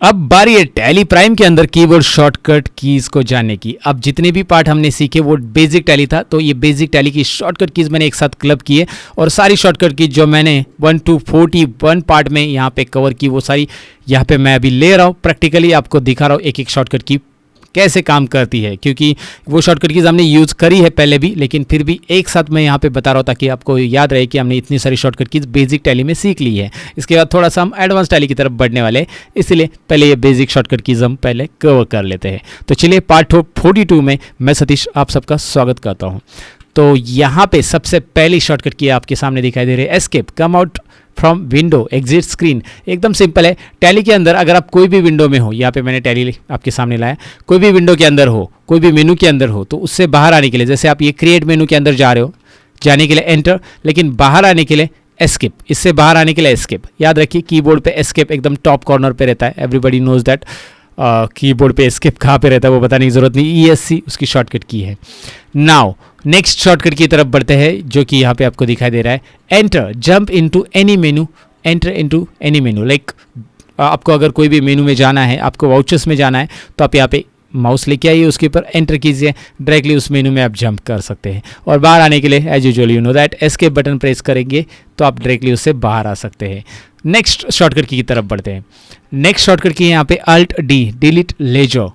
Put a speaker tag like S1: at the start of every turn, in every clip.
S1: अब बारी है टैली प्राइम के अंदर कीबोर्ड शॉर्टकट कीज़ को जानने की। अब जितने भी पार्ट हमने सीखे वो बेसिक टैली था, तो ये बेसिक टैली की शॉर्टकट कीज़ मैंने एक साथ क्लब किए और सारी शॉर्टकट कीज़ जो मैंने 1 to 41 पार्ट में यहाँ पे कवर की वो सारी यहाँ पे मैं अभी ले रहा हूँ। प्रैक्टिकली आपको दिखा रहा हूँ एक एक शॉर्टकट की कैसे काम करती है, क्योंकि वो शॉर्टकट कीज़ हमने यूज़ करी है पहले भी, लेकिन फिर भी एक साथ मैं यहाँ पे बता रहा हूँ ताकि आपको याद रहे कि हमने इतनी सारी शॉर्टकट कीज़ बेसिक टैली में सीख ली है। इसके बाद थोड़ा सा हम एडवांस टैली की तरफ बढ़ने वाले हैं, इसलिए पहले ये बेसिक शॉर्टकट कीज़ हम पहले कवर कर लेते हैं। तो चलिए पार्ट 42 में मैं सतीश आप सबका स्वागत करता हूँ। तो यहाँ पे सबसे पहली शॉर्टकट की आपके सामने दिखाई दे रही है escape, come out from window, exit screen. एकदम सिंपल है। टैली के अंदर अगर आप कोई भी विंडो में हो, यहाँ पे मैंने टैली आपके सामने लाया, कोई भी विंडो के अंदर हो, कोई भी मेनू के अंदर हो, तो उससे बाहर आने के लिए जैसे आप ये क्रिएट मेनू के अंदर जा रहे हो, जाने के लिए एंटर, लेकिन बाहर आने के लिए एस्केप। इससे बाहर आने के लिए एस्केप। याद रखिए कीबोर्ड पे एस्केप एकदम टॉप कॉर्नर पे रहता है। एवरीबडी नोज दैट कीबोर्ड पे एस्केप कहाँ पे रहता है वो बताने की जरूरत नहीं। ESC उसकी शॉर्टकट की है। नाउ नेक्स्ट शॉर्टकट की तरफ बढ़ते हैं जो कि यहाँ पे आपको दिखाई दे रहा है एंटर, जंप इनटू एनी मेनू, एंटर इनटू एनी मेनू। लाइक आपको अगर कोई भी मेनू में जाना है, आपको वाउचर्स में जाना है, तो आप यहाँ पे माउस लेके आइए, उसके ऊपर एंटर कीजिए, डायरेक्टली उस मेनू में आप जंप कर सकते हैं। और बाहर आने के लिए as usual you know that escape button press करेंगे तो आप डायरेक्टली उससे बाहर आ सकते हैं। नेक्स्ट शॉर्टकट की तरफ बढ़ते हैं। नेक्स्ट शॉर्टकट की है यहाँ पे Alt D, delete ledger,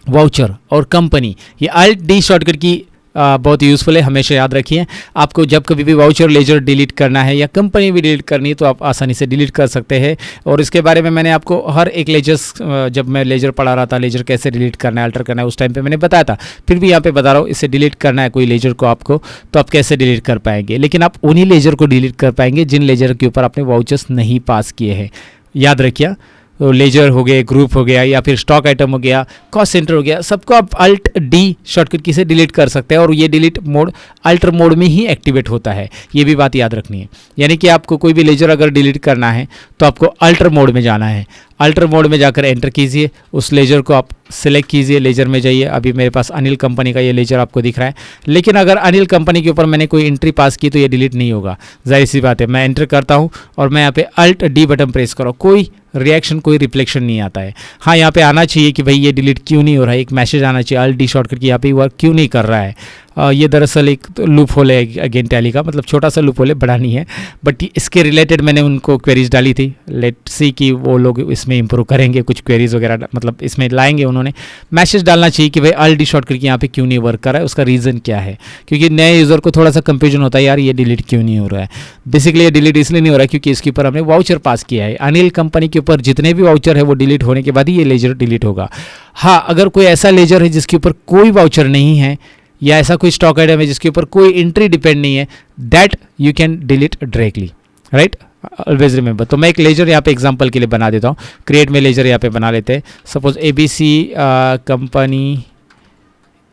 S1: voucher और कंपनी। ये Alt D शॉर्टकट की बहुत यूज़फुल है, हमेशा याद रखिए। आपको जब कभी भी वाउचर लेजर डिलीट करना है या कंपनी भी डिलीट करनी है तो आप आसानी से डिलीट कर सकते हैं। और इसके बारे में मैंने आपको हर एक लेजर्स, जब मैं लेजर पढ़ा रहा था, लेजर कैसे डिलीट करना है, अल्टर करना है, उस टाइम पे मैंने बताया था। फिर भी यहाँ पे बता रहा हूँ, इससे डिलीट करना है कोई लेजर को आपको, तो आप कैसे डिलीट कर पाएंगे। लेकिन आप उन्हीं लेजर को डिलीट कर पाएंगे जिन लेजर के ऊपर आपने वाउचर्स नहीं पास किए हैं। याद रखिए, तो लेजर हो गए, ग्रुप हो गया, या फिर स्टॉक आइटम हो गया, कॉस्ट सेंटर हो गया, सबको आप Alt D शॉर्टकट की से डिलीट कर सकते हैं। और ये डिलीट मोड अल्टर मोड में ही एक्टिवेट होता है, ये भी बात याद रखनी है। यानी कि आपको कोई भी लेजर अगर डिलीट करना है तो आपको अल्टर मोड में जाना है। अल्टर मोड में जाकर एंटर कीजिए, उस लेजर को आप सिलेक्ट कीजिए, लेजर में जाइए। अभी मेरे पास अनिल कंपनी का ये लेजर आपको दिख रहा है, लेकिन अगर अनिल कंपनी के ऊपर मैंने कोई एंट्री पास की तो ये डिलीट नहीं होगा, जाहिर सी बात है। मैं एंटर करता हूँ और मैं यहाँ पे Alt D बटन प्रेस करो, कोई रिएक्शन, कोई रिफ्लेक्शन नहीं आता है। हाँ, यहाँ पे आना चाहिए कि भाई ये डिलीट क्यों नहीं हो रहा है, एक मैसेज आना चाहिए Alt D शॉर्टकट की यहाँ पे वर्क क्यों नहीं कर रहा है। ये दरअसल एक लूप होल है अगेन टैली का, मतलब छोटा सा लूप होल है, बड़ा नहीं है, बट इसके रिलेटेड मैंने उनको क्वेरीज डाली थी। लेट सी कि वो लोग इसमें इंप्रूव करेंगे, कुछ क्वेरीज वगैरह मतलब इसमें लाएंगे। उन्होंने मैसेज डालना चाहिए कि भाई Alt D शॉर्टकट की यहाँ पे क्यों नहीं वर्क कर रहा है, उसका रीज़न क्या है, क्योंकि नए यूज़र को थोड़ा सा कंफ्यूजन होता है, यार ये डिलीट क्यों नहीं हो रहा है। बेसिकली ये डिलीट इसलिए नहीं हो रहा है क्योंकि इसके ऊपर हमने वाउचर पास किया है। अनिल कंपनी के ऊपर जितने भी वाउचर है वो डिलीट होने के बाद ही ये लेजर डिलीट होगा। हाँ, अगर कोई ऐसा लेजर है जिसके ऊपर कोई वाउचर नहीं है, या ऐसा कोई स्टॉक आइटम है जिसके ऊपर कोई एंट्री डिपेंड नहीं है, that you can delete directly, right. Always remember. तो मैं एक लेजर यहाँ पे एग्जांपल के लिए बना देता हूँ। क्रिएट में लेजर यहाँ पे बना लेते हैं। सपोज ABC कंपनी,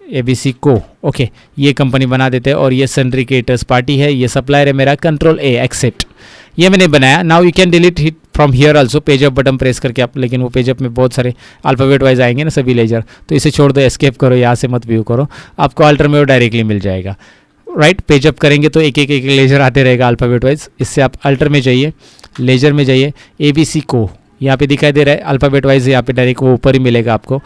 S1: ABC को, ओके, ये कंपनी बना देते हैं। और ये सन्ड्री क्रिएटर्स पार्टी है, ये सप्लायर है मेरा, Ctrl A एक्सेप्ट, ये मैंने बनाया। Now you can delete it from here also, page up button press करके आप, लेकिन वो पेज अप में बहुत सारे अल्फ़ाबेट वाइज आएंगे ना सभी लेजर, तो इसे छोड़ दो, एस्केप करो, यहाँ से मत व्यू करो, आपको अल्टर में वो डायरेक्टली मिल जाएगा, राइट। पेज अप करेंगे तो एक एक लेजर आते रहेगा अल्फ़ाबेट वाइज। इससे आप अल्टर में जाइए, लेजर में जाइए, ABC को यहाँ पे दिखाई दे रहा है अल्फ़ाबेट वाइज, यहाँ पे डायरेक्ट वो ऊपर ही मिलेगा आपको।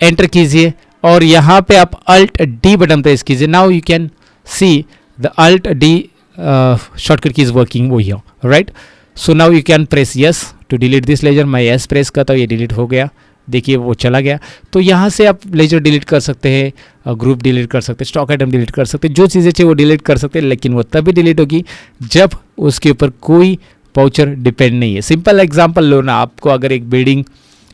S1: एंटर कीजिए और यहाँ पे आप Alt D बटन प्रेस कीजिए। Now you can see the Alt D shortcut key is working वो here, right. So now you can press yes to delete this ledger. मैं यस प्रेस करता हूँ, ये डिलीट हो गया, देखिए वो चला गया। तो यहाँ से आप लेजर डिलीट कर सकते हैं, ग्रुप डिलीट कर सकते हैं, स्टॉक आइटम डिलीट कर सकते हैं, जो चीज़ें चाहिए वो डिलीट कर सकते हैं, लेकिन वो तभी डिलीट होगी जब उसके ऊपर कोई वाउचर डिपेंड नहीं है। सिंपल एग्जांपल लो ना, आपको अगर एक बिल्डिंग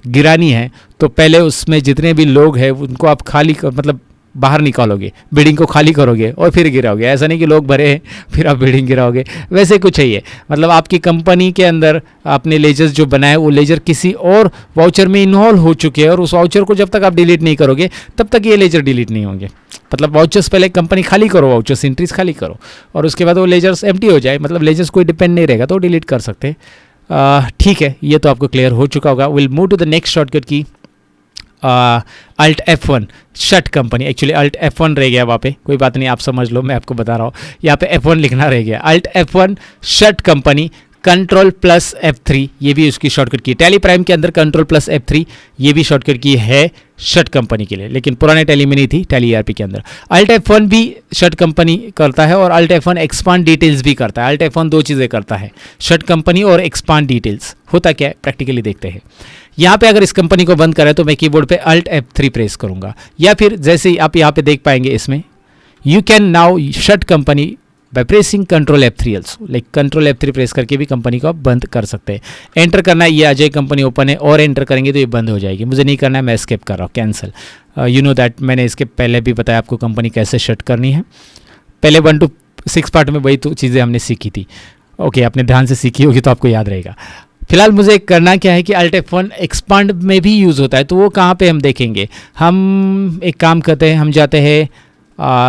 S1: गिरानी है तो पहले उसमें जितने भी लोग हैं उनको आप खाली मतलब बाहर निकालोगे, बिल्डिंग को खाली करोगे और फिर गिराओगे। ऐसा नहीं कि लोग भरे हैं फिर आप बिल्डिंग गिराओगे, वैसे कुछ है ये। मतलब आपकी कंपनी के अंदर आपने लेजर्स जो बनाए वो लेजर किसी और वाउचर में इन्वॉल्व हो चुके हैं, और उस वाउचर को जब तक आप डिलीट नहीं करोगे तब तक ये लेजर डिलीट नहीं होंगे। मतलब वाउचर्स पहले कंपनी खाली करो, वाउचर्स एंट्रीज खाली करो, और उसके बाद वो लेजर्स एम्प्टी हो जाए, मतलब लेजर्स कोई डिपेंड नहीं रहेगा तो डिलीट कर सकते हैं। ठीक है, ये तो आपको क्लियर हो चुका होगा। Will move to the next shortcut key Alt F1 shut company. Actually Alt F1 रह गया वहाँ पे, कोई बात नहीं, आप समझ लो, मैं आपको बता रहा हूँ। यहाँ पे F1 लिखना रह गया। Alt F1 shut company, control plus F3 ये भी उसकी शॉर्टकट की। टैली प्राइम के अंदर कंट्रोल प्लस F3 ये भी शॉर्टकट की है शट कंपनी के लिए, लेकिन पुराने टैली में नहीं थी, टैली ERP के अंदर। अल्ट F1 भी शट कंपनी करता है और अल्ट F1 एक्सपांड डिटेल्स भी करता है। अल्ट F1 दो चीज़ें करता है, शट कंपनी और एक्सपांड डिटेल्स। होता क्या है प्रैक्टिकली देखते हैं। यहाँ पे अगर इस कंपनी को बंद करें तो मैं कीबोर्ड पे अल्ट F3 प्रेस करूँगा, या फिर जैसे ही आप यहाँ पे देख पाएंगे इसमें you can now shut company by pressing control F3 also. Like control F3 press करके भी कंपनी को आप बंद कर सकते हैं। एंटर करना है, ये अजय कंपनी ओपन है और एंटर करेंगे तो ये बंद हो जाएगी। मुझे नहीं करना है, मैं एस्केप कर रहा हूँ, कैंसिल। यू नो दैट मैंने इसके पहले भी बताया आपको कंपनी कैसे शट करनी है। पहले 1 to 6 पार्ट में वही तो चीज़ें हमने सीखी थी। ओके, आपने ध्यान से सीखी होगी तो आपको याद रहेगा। फिलहाल मुझे करना क्या है कि अल्ट F1 एक्सपांड में भी यूज़ होता है, तो वो कहाँ पे हम देखेंगे। हम एक काम करते हैं, हम जाते हैं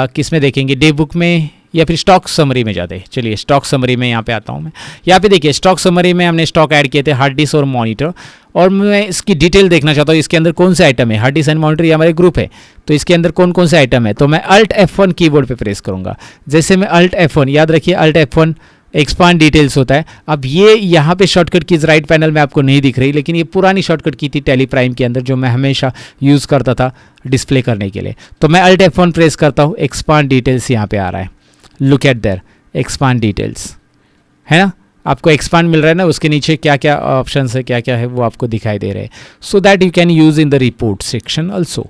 S1: किस में देखेंगे, डे बुक में या फिर स्टॉक समरी में जाते हैं। चलिए स्टॉक समरी में यहाँ पे आता हूँ मैं। यहाँ पे देखिए स्टॉक समरी में हमने स्टॉक ऐड किए थे हार्ड डिस्क और मॉनिटर, और मैं इसकी डिटेल देखना चाहता हूँ इसके अंदर कौन से आइटम है। हार्ड डिस्क एंड मॉनिटर ये हमारे ग्रुप है, तो इसके अंदर कौन कौन से आइटम है। तो मैं अल्ट F1 कीबोर्ड पे प्रेस करूँगा। जैसे मैं अल्ट F1, याद रखिए अल्ट F1 एक्सपांड डिटेल्स होता है। अब ये यहाँ पे शॉर्टकट कीज राइट पैनल में आपको नहीं दिख रही, लेकिन ये पुरानी शॉर्टकट की थी टैली प्राइम के अंदर जो मैं हमेशा यूज़ करता था डिस्प्ले करने के लिए। तो मैं अल्ट F1 प्रेस करता हूँ, एक्सपांड डिटेल्स यहाँ पे आ रहा है। Look at there expand details, है ना, आपको एक्सपांड मिल रहा है ना, उसके नीचे क्या क्या ऑप्शंस है, क्या क्या है वो आपको दिखाई दे रहे हैं, so that you can use in the report section also.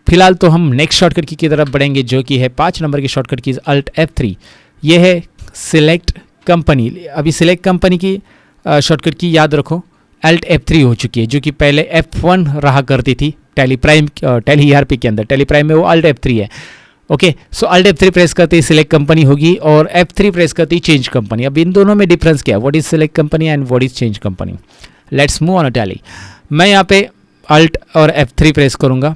S1: फिलहाल तो हम नेक्स्ट शॉर्टकट की तरफ बढ़ेंगे जो कि है 5 नंबर की शॉर्टकट की अल्ट F3। ये है सिलेक्ट कंपनी। अभी सिलेक्ट कंपनी की शॉर्टकट की याद रखो अल्ट F3 हो चुकी है, जो कि पहले F1 रहा करती थी टैली प्राइम टैली ERP के अंदर। टैली प्राइम में वो अल्ट F3 है। ओके, सो अल्ट F3 प्रेस करते ही सिलेक्ट कंपनी होगी और F3 प्रेस करते ही चेंज कंपनी। अब इन दोनों में डिफरेंस क्या है, what is select company and what is change company. Let's move on a tally. मैं यहाँ पे अल्ट और F3 प्रेस करूँगा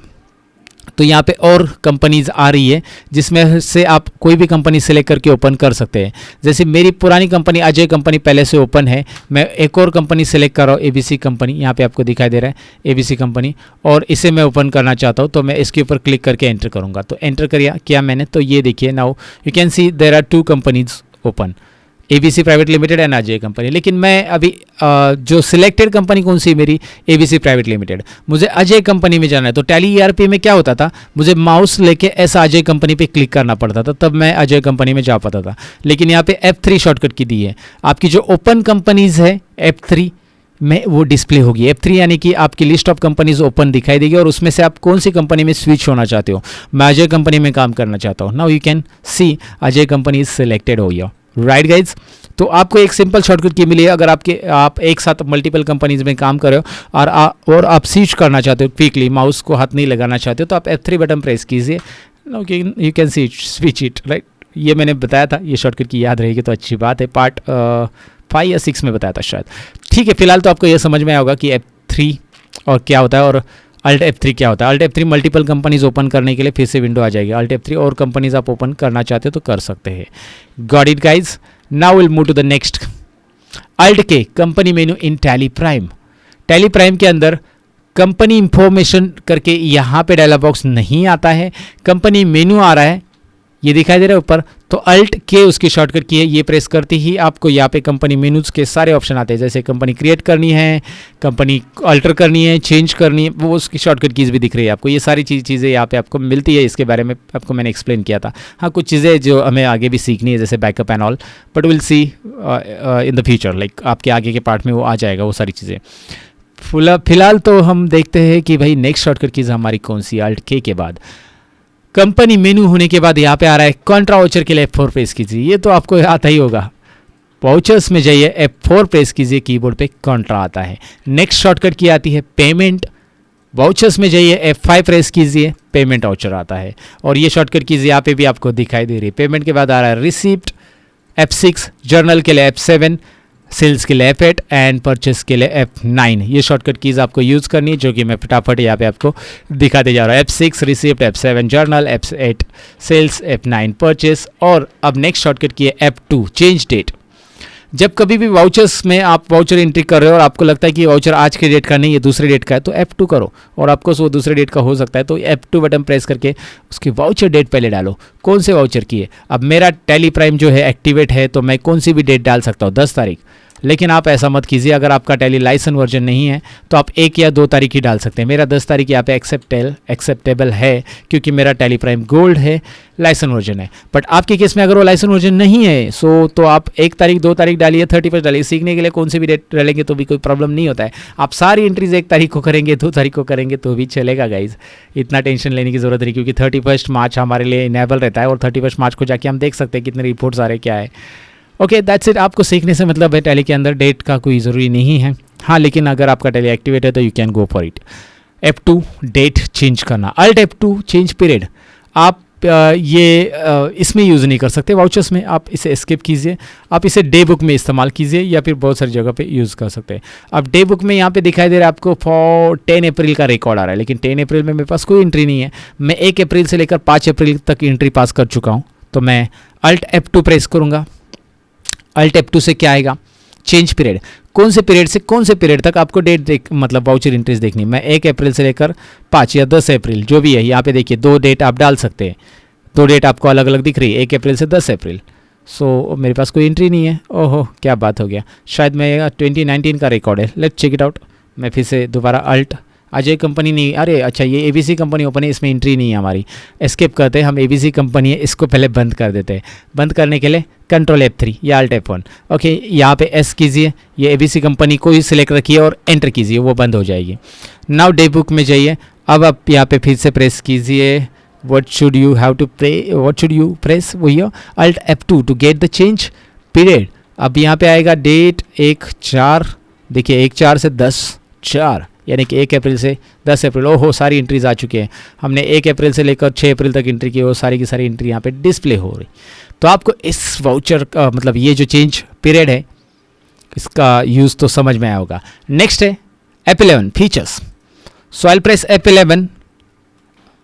S1: तो यहाँ पे और कंपनीज आ रही है जिसमें से आप कोई भी कंपनी सेलेक्ट करके ओपन कर सकते हैं। जैसे मेरी पुरानी कंपनी अजय कंपनी पहले से ओपन है, मैं एक और कंपनी सेलेक्ट कर रहा हूँ ABC कंपनी, यहाँ पे आपको दिखाई दे रहा है ABC कंपनी, और इसे मैं ओपन करना चाहता हूँ। तो मैं इसके ऊपर क्लिक करके एंटर करूँगा। तो एंटर किया मैंने, तो ये देखिए now you can see there are 2 companies open, ABC private limited and Ajay company. लेकिन मैं अभी जो सिलेक्टेड कंपनी कौन सी मेरी ABC प्राइवेट लिमिटेड, मुझे अजय कंपनी में जाना है। तो टैली ERP में क्या होता था, मुझे माउस लेके ऐसा अजय कंपनी पे क्लिक करना पड़ता था, तब मैं अजय कंपनी में जा पाता था। लेकिन यहाँ पे F3 शॉर्टकट की दी है, आपकी जो ओपन कंपनीज है F3 में वो डिस्प्ले होगी। F3 यानी कि आपकी लिस्ट ऑफ कंपनीज ओपन दिखाई देगी और उसमें से आप कौन सी कंपनी में स्विच होना चाहते हो। मैं अजय कंपनी में काम करना चाहता हूँ। Now you can C Ajay company is selected हो गया। राइट गाइज, तो आपको एक सिंपल शॉर्टकट की मिली है। अगर आप एक साथ मल्टीपल कंपनीज में काम कर रहे हो और आप स्विच करना चाहते हो क्विकली, माउस को हाथ नहीं लगाना चाहते हो, तो आप F3 बटन प्रेस कीजिए, you can switch it. Right, ये मैंने बताया था, ये शॉर्टकट की याद रहेगी तो अच्छी बात है। पार्ट 5 या 6 में बताया था शायद। ठीक है, फिलहाल तो आपको ये समझ में आया होगा कि F3 और क्या होता है और अल्ट F3 क्या होता है। Alt F3 multiple companies open करने के लिए फिर से विंडो आ जाएगी। अल्ट F3 और कंपनीज आप ओपन करना चाहते हो तो कर सकते हैं। Got it guys, now will move to the next. Alt K company menu in Tally Prime. Tally Prime के अंदर कंपनी इंफॉर्मेशन करके यहाँ पे डायलॉग बॉक्स नहीं आता है, कंपनी मेनू आ रहा है, ये दिखाई दे रहा है ऊपर। तो अल्ट K उसकी शॉर्टकट की है, ये प्रेस करते ही आपको यहाँ पे कंपनी मेनूज के सारे ऑप्शन आते हैं। जैसे कंपनी क्रिएट करनी है, कंपनी अल्टर करनी है, चेंज करनी है, वो उसकी शॉर्टकट कीज़ भी दिख रही है आपको। ये सारी चीज़ें यहाँ पे आपको मिलती है, इसके बारे में आपको मैंने एक्सप्लेन किया था। हाँ, कुछ चीज़ें जो हमें आगे भी सीखनी है जैसे backup and all, but will see in the future, like आपके आगे के पार्ट में वो आ जाएगा वो सारी चीज़ें। फिलहाल तो हम देखते हैं कि भाई नेक्स्ट शॉर्टकट कीज़ हमारी कौन सी। अल्ट K के बाद कंपनी मेनू होने के बाद यहाँ पे आ रहा है कॉन्ट्रा वाउचर के लिए F4 प्रेस कीजिए। ये तो आपको आता ही होगा, वाउचर्स में जाइए F4 प्रेस कीजिए, कीबोर्ड पे कॉन्ट्रा आता है। नेक्स्ट शॉर्टकट की आती है पेमेंट, वाउचर्स में जाइए F5 प्रेस कीजिए, पेमेंट वाउचर आता है। और ये शॉर्टकट कीजिए यहाँ पे भी आपको दिखाई दे रही है। पेमेंट के बाद आ रहा है रिसिप्ट F6, जर्नल के लिए F7, सेल्स के लिए F8 एंड परचेस के लिए F9। ये शॉर्टकट कीज़ आपको यूज़ करनी है, जो कि मैं फटाफट यहाँ पे आपको दिखाते जा रहा हूँ। F6 receipt, F7 journal, F8 sales, F9 purchase. और अब नेक्स्ट शॉर्टकट की है F2 चेंज डेट। जब कभी भी वाउचर्स में आप वाउचर एंट्री कर रहे हो और आपको लगता है कि वाउचर आज के डेट का नहीं है दूसरे डेट का है, तो F2 करो और आपको वो दूसरे डेट का हो सकता है। तो F2 बटन प्रेस करके उसकी वाउचर डेट पहले डालो, कौन से वाउचर की है। अब मेरा टैली प्राइम जो है एक्टिवेट है, तो मैं कौन सी भी डेट डाल सकता हूँ, 10 तारीख। लेकिन आप ऐसा मत कीजिए। अगर आपका टैली लाइसेंस वर्जन नहीं है तो आप 1 या 2 तारीख ही डाल सकते हैं। मेरा 10 तारीख यहाँ पे एक्सेप्टेबल है क्योंकि मेरा टैली प्राइम गोल्ड है, लाइसेंस वर्जन है। बट आपके केस में अगर वो लाइसेंस वर्जन नहीं है तो आप 1 तारीख 2 तारीख डालिए, 31 डालिए। सीखने के लिए कौन सी भी डेट डालेंगे तो भी कोई प्रॉब्लम नहीं होता है। आप सारी एंट्रीज 1 तारीख को करेंगे, 2 तारीख को करेंगे तो भी चलेगा गाइज, इतना टेंशन लेने की जरूरत नहीं, क्योंकि 31 मार्च हमारे लिए इनेबल रहता है और 31 मार्च को जाके हम देख सकते हैं कितने रिपोर्ट्स आ रहे क्या है। Okay, that's it. आपको सीखने से मतलब है टैली के अंदर डेट का कोई ज़रूरी नहीं है। हाँ, लेकिन अगर आपका टैली एक्टिवेट है तो you can go for it. F2 date change करना, अल्ट F2 चेंज पीरियड। आप इसमें यूज़ नहीं कर सकते वाउचर्स में, आप इसे एस्केप कीजिए। आप इसे डे बुक में इस्तेमाल कीजिए या फिर बहुत सारी जगह पे यूज़ कर सकते हैं। अब डे बुक में यहाँ पे दिखाई दे रहा है आपको फॉर 10 अप्रैल का रिकॉर्ड आ रहा है, लेकिन 10 अप्रैल में मेरे पास कोई एंट्री नहीं है। मैं 1 अप्रैल से लेकर 5 अप्रैल तक एंट्री पास कर चुका हूँ। तो मैं अल्ट F2 प्रेस करूँगा। अल्ट F2 से क्या आएगा? Change period. कौन से पीरियड से कौन से पीरियड तक आपको डेट मतलब वाउचर एंट्रीज देखनी। मैं 1 अप्रैल से लेकर 5 या 10 अप्रैल जो भी है, यहाँ पे देखिए 2 डेट आप डाल सकते हैं। 2 डेट आपको अलग अलग दिख रही है, 1 अप्रैल से 10 अप्रैल। सो मेरे पास कोई एंट्री नहीं है। ओहो, क्या बात हो गया, शायद मैं 2019 का रिकॉर्ड है। Let's check it out. मैं फिर से दोबारा अल्ट, अजय कंपनी नहीं, अरे अच्छा ये ABC कंपनी ओपन है, इसमें एंट्री नहीं है हमारी। एस्केप करते हैं हम, ABC कंपनी है, इसको पहले बंद कर देते हैं। बंद करने के लिए कंट्रोल F3 या अल्ट F1। ओके, यहाँ पे एस कीजिए, ये ABC कंपनी को ही सिलेक्ट रखिए और एंटर कीजिए, वो बंद हो जाएगी। नाउ डे बुक में जाइए। अब आप यहाँ पे फिर से प्रेस कीजिए what should you press वो here alt F2 to get the change period. अब यहाँ पे आएगा डेट 1/4, देखिए 1/4 से 10/4 यानी कि 1 अप्रैल से 10 अप्रैल। ओहो, सारी एंट्रीज आ चुके हैं। हमने 1 अप्रैल से लेकर 6 अप्रैल तक एंट्री की, वो सारी की सारी एंट्री यहाँ पे डिस्प्ले हो रही। तो आपको इस वाउचर का मतलब ये जो चेंज पीरियड है इसका यूज़ तो समझ में आया होगा। नेक्स्ट है F11 फीचर्स। सो आई प्रेस F11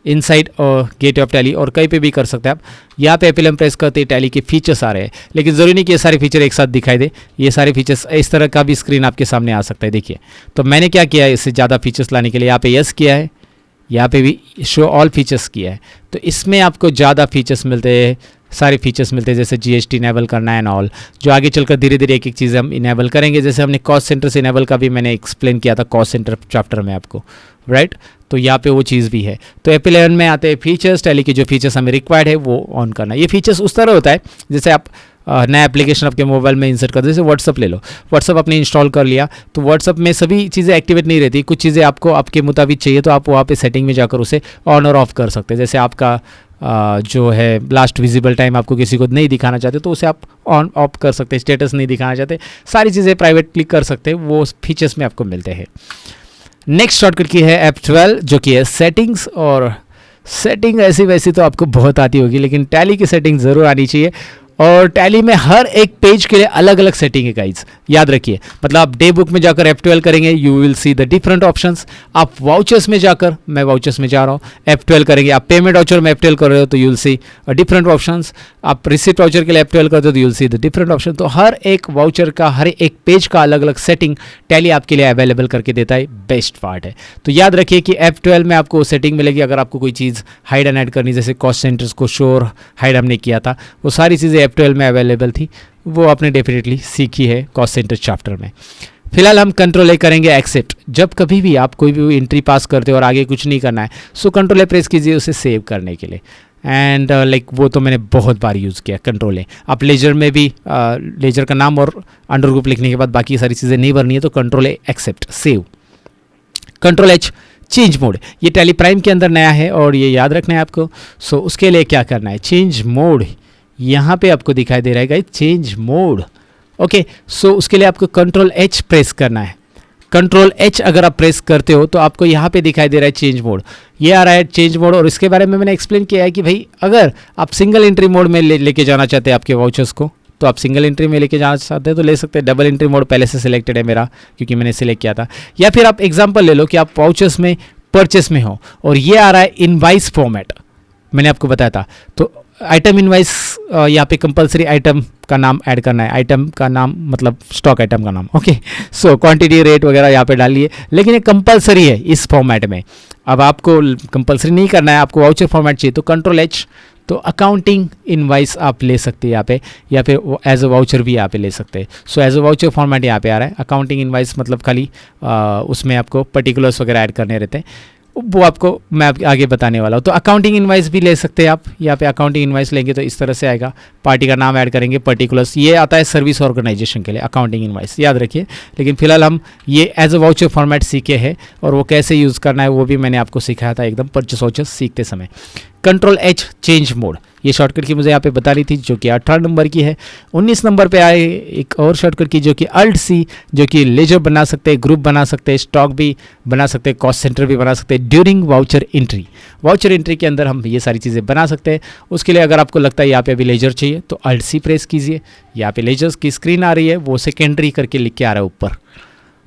S1: इनसाइड और गेट ऑफ टैली, और कहीं पे भी कर सकते हैं आप। यहाँ पे F11 प्रेस करते ही टैली के फीचर्स आ रहे हैं, लेकिन ज़रूरी नहीं कि ये सारे फीचर एक साथ दिखाई दे। ये सारे फीचर्स इस तरह का भी स्क्रीन आपके सामने आ सकता है। देखिए, तो मैंने क्या किया है, इससे ज़्यादा फीचर्स लाने के लिए यहाँ पे यस किया है, यहाँ पे भी शो ऑल फीचर्स किया है। तो इसमें आपको ज़्यादा फीचर्स मिलते हैं, सारे फीचर्स मिलते हैं, जैसे GST इनेबल करना है एंड ऑल, जो आगे चलकर धीरे धीरे एक एक चीज़ हम इनेबल करेंगे। जैसे हमने कॉस्ट सेंटर से इनेबल का भी मैंने एक्सप्लेन किया था कॉस्ट सेंटर चैप्टर में आपको, राइट। तो यहाँ पे वो चीज़ भी है। तो F11 में आते हैं फीचर्स, टैली के जो फीचर्स हमें रिक्वायर्ड है वो ऑन करना। ये फीचर्स उस तरह होता है जैसे आप नया एप्लीकेशन आपके मोबाइल में इंसर्ट कर दो। जैसे व्हाट्सअप ले लो, व्हाट्सअप आपने इंस्टॉल कर लिया तो व्हाट्सअप में सभी चीज़ें एक्टिवेट नहीं रहती, कुछ चीज़ें आपको आपके मुताबिक चाहिए तो आप वहाँ पे सेटिंग में जाकर उसे ऑन और ऑफ कर सकते हैं। जैसे आपका जो है लास्ट विजिबल टाइम आपको किसी को नहीं दिखाना चाहते तो उसे आप ऑन ऑफ कर सकते हैं। स्टेटस नहीं दिखाना चाहते, सारी चीज़ें प्राइवेट क्लिक कर सकते हैं, वो फीचर्स में आपको मिलते हैं। नेक्स्ट शॉर्टकट की है F12 जो कि है सेटिंग्स। और सेटिंग ऐसी वैसी तो आपको बहुत आती होगी, लेकिन टैली की सेटिंग ज़रूर आनी चाहिए। और टैली में हर एक पेज के लिए अलग अलग सेटिंग है गाइज, याद रखिए। मतलब आप डे बुक में जाकर F12 करेंगे, you will see the different options. आप वाउचर्स में जाकर, मैं वाउचर्स में जा रहा हूँ, F12 करेंगे। आप पेमेंट वाउचर में F12 कर रहे हो तो you will see different options. आप रिसिप्ट वाउचर के लिए F12 करते हो तो you will see the different option. तो हर एक वाउचर का, हर एक पेज का अलग अलग सेटिंग टैली आपके लिए अवेलेबल करके देता है। बेस्ट पार्ट है। तो याद रखिए कि F12 में आपको सेटिंग मिलेगी। अगर आपको कोई चीज़ हाइड एंड ऐड करनी, जैसे कॉस्ट सेंटर्स को शो और हाइड हमने किया था, वो सारी चीज़ें F12 में अवेलेबल थी, वो आपने डेफिनेटली सीखी है कॉस्ट सेंटर चैप्टर में। फिलहाल हम कंट्रोल ए करेंगे एक्सेप्ट। जब कभी भी आप कोई भी एंट्री पास करते हो और आगे कुछ नहीं करना है, सो कंट्रोल ए प्रेस कीजिए उसे सेव करने के लिए। एंड वो तो मैंने बहुत बार यूज़ किया कंट्रोल ए। आप लेजर में भी लेजर का नाम और अंडर ग्रुप लिखने के बाद बाकी सारी चीज़ें नहीं भरनी है तो control A accept save. Control H change mode, ये टैली प्राइम के अंदर नया है और ये याद रखना है आपको। सो उसके लिए क्या करना है, चेंज मोड यहाँ पे आपको दिखाई दे रहा है गाइस, चेंज मोड। ओके, सो उसके लिए आपको कंट्रोल एच प्रेस करना है। कंट्रोल एच अगर आप प्रेस करते हो तो आपको यहाँ पे दिखाई दे रहा है चेंज मोड, ये आ रहा है चेंज मोड। और इसके बारे में मैंने एक्सप्लेन किया है कि भाई अगर आप सिंगल एंट्री मोड में लेके जाना चाहते हैं आपके वाउचर्स को, तो आप सिंगल एंट्री में लेके जाना चाहते हैं तो ले सकते हैं। डबल एंट्री मोड पहले से सिलेक्टेड है मेरा, क्योंकि मैंने सिलेक्ट किया था। या फिर आप एग्जांपल ले लो कि आप वाउचर्स में परचेस में हो और ये आ रहा है इनवाइस फॉर्मेट, मैंने आपको बताया था। तो आइटम इनवाइस, यहाँ पे कंपलसरी आइटम का नाम ऐड करना है। आइटम का नाम मतलब स्टॉक आइटम का नाम। ओके, सो क्वांटिटी रेट वगैरह यहाँ पे डालिए, लेकिन ये कंपलसरी है इस फॉर्मेट में। अब आपको कंपलसरी नहीं करना है, आपको वाउचर फॉर्मेट चाहिए तो कंट्रोल एच तो अकाउंटिंग इनवाइस आप ले सकते हैं यहाँ पे, या फिर एज अ वाउचर भी यहाँ पे ले सकते हैं। So as a voucher format यहाँ पे आ रहा है। अकाउंटिंग इनवाइस मतलब खाली उसमें आपको पर्टिकुलर्स वगैरह ऐड करने रहते हैं, वो आपको मैं आगे बताने वाला हूँ। तो अकाउंटिंग इनवाइस भी ले सकते हैं आप। यहाँ पे अकाउंटिंग इनवाइस लेंगे तो इस तरह से आएगा, पार्टी का नाम ऐड करेंगे, पर्टिकुलर्स, ये आता है सर्विस ऑर्गेनाइजेशन के लिए अकाउंटिंग इनवाइस, याद रखिए। लेकिन फिलहाल हम ये एज अ वाउचर फॉर्मेट सीखे हैं, और वो कैसे यूज़ करना है वो भी मैंने आपको सिखाया था एकदम परचेस वाउचर सीखते समय। कंट्रोल एच चेंज मोड, ये शॉर्टकट की मुझे यहाँ पे बतानी थी, जो कि 18 नंबर की है। 19 नंबर पे आए एक और शॉर्टकट की, जो कि अल्ट सी, जो कि लेजर बना सकते हैं, ग्रुप बना सकते हैं, स्टॉक भी बना सकते हैं, कॉस्ट सेंटर भी बना सकते हैं during voucher entry. Voucher entry के अंदर हम ये सारी चीज़ें बना सकते हैं। उसके लिए अगर आपको लगता है यहाँ पे अभी लेजर चाहिए तो अल्ट सी प्रेस कीजिए। यहाँ पे लेजर्स की स्क्रीन आ रही है, वो सेकेंडरी करके लिख के आ रहा है ऊपर।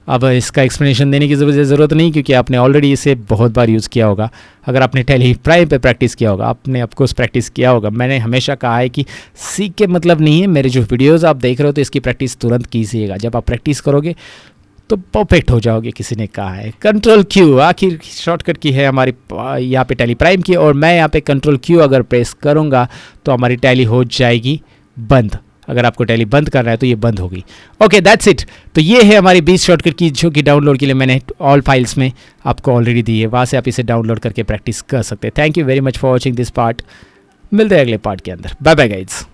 S1: अब इसका एक्सप्लेनेशन देने की ज़रूरत नहीं, क्योंकि आपने ऑलरेडी इसे बहुत बार यूज़ किया होगा। अगर आपने टैली प्राइम पे प्रैक्टिस किया होगा, आपने ऑफकोर्स प्रैक्टिस किया होगा। मैंने हमेशा कहा है कि सीख के मतलब नहीं है, मेरे जो वीडियोज़ आप देख रहे हो तो इसकी प्रैक्टिस तुरंत कीजिएगा। जब आप प्रैक्टिस करोगे तो परफेक्ट हो जाओगे, किसी ने कहा है। कंट्रोल क्यू आखिर शॉर्टकट की है हमारी यहाँ पे टैली प्राइम की, और मैं यहाँ पे कंट्रोल क्यू अगर प्रेस करूँगा तो हमारी टैली हो जाएगी बंद। अगर आपको टैली बंद करना है तो ये बंद होगी। Okay, that's it. तो ये है हमारी 20 शॉर्टकट की, जो कि डाउनलोड के लिए मैंने ऑल फाइल्स में आपको ऑलरेडी दी है, वहाँ से आप इसे डाउनलोड करके प्रैक्टिस कर सकते हैं। Thank you very much for watching this part. मिलते हैं अगले पार्ट के अंदर। Bye bye guys.